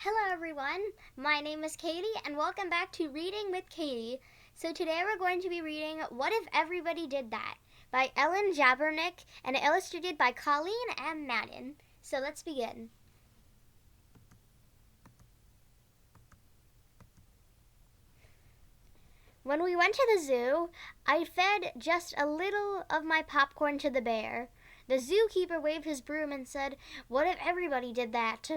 Hello everyone, my name is Katie and welcome back to Reading with Katie. So today we're going to be reading What If Everybody Did That by Ellen Jabernick and illustrated by Colleen M. Madden. So let's begin. When we went to the zoo, I fed just a little of my popcorn to the bear. The zookeeper waved his broom and said, "What if everybody did that?"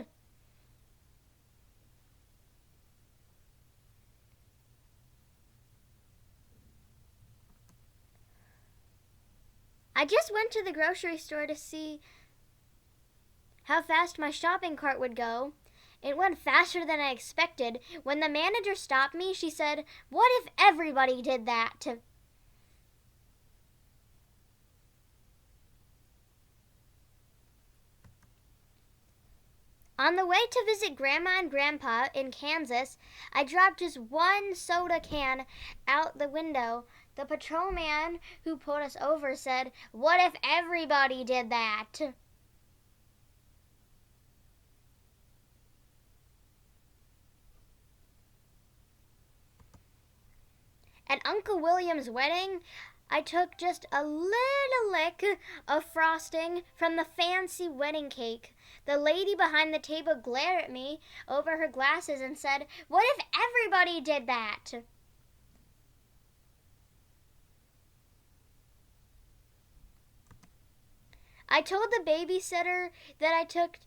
I just went to the grocery store to see how fast my shopping cart would go. It went faster than I expected. When the manager stopped me, she said, "What if everybody did that?" On the way to visit Grandma and Grandpa in Kansas, I dropped just one soda can out the window. The patrolman who pulled us over said, "What if everybody did that?" At Uncle William's wedding, I took just a little lick of frosting from the fancy wedding cake. The lady behind the table glared at me over her glasses and said, "What if everybody did that?" I told the babysitter that I took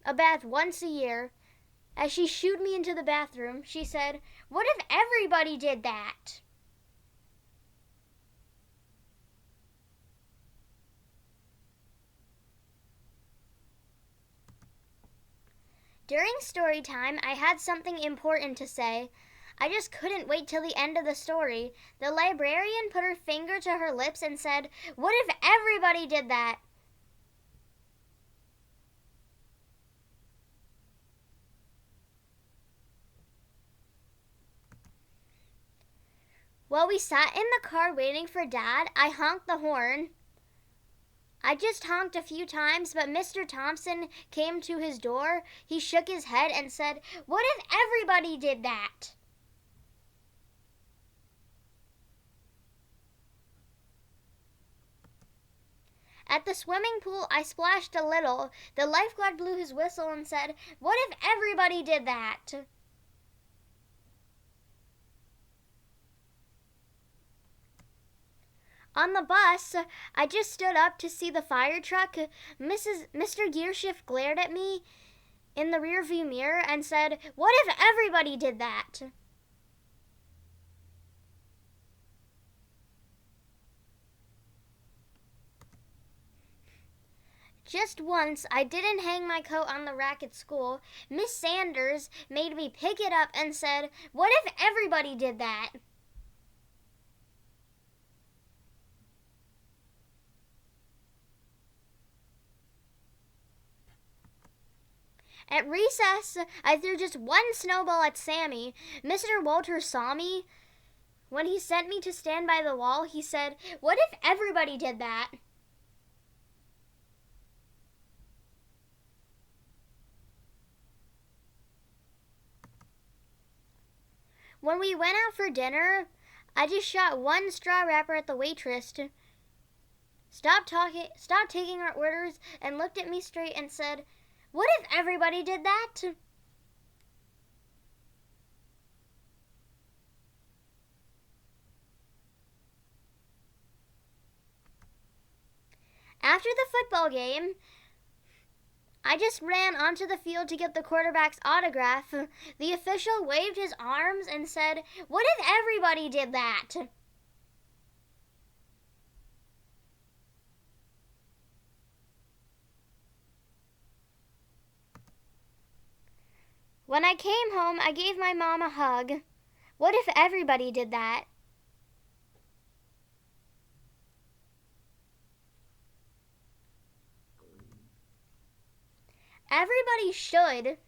a bath once a year. As she shooed me into the bathroom, she said, "What if everybody did that?" During story time, I had something important to say. I just couldn't wait till the end of the story. The librarian put her finger to her lips and said, "What if everybody did that?" While we sat in the car waiting for Dad, I honked the horn. I just honked a few times, but Mr. Thompson came to his door. He shook his head and said, "What if everybody did that?" At the swimming pool, I splashed a little. The lifeguard blew his whistle and said, "What if everybody did that?" On the bus, I just stood up to see the fire truck. Mr. Gearshift glared at me in the rearview mirror and said, "What if everybody did that?" Just once, I didn't hang my coat on the rack at school. Miss Sanders made me pick it up and said, "What if everybody did that?" At recess, I threw just one snowball at Sammy. Mr. Walters saw me. When he sent me to stand by the wall, he said, "What if everybody did that?" When we went out for dinner, I just shot one straw wrapper at the waitress. Stopped taking our orders, and looked at me straight and said, "What if everybody did that?" After the football game, I just ran onto the field to get the quarterback's autograph. The official waved his arms and said, "What if everybody did that?" When I came home, I gave my mom a hug. What if everybody did that? Everybody should.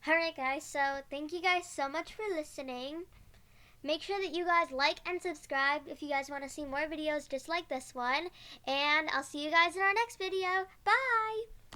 Alright guys, so thank you guys so much for listening. Make sure that you guys like and subscribe if you guys want to see more videos just like this one. And I'll see you guys in our next video. Bye!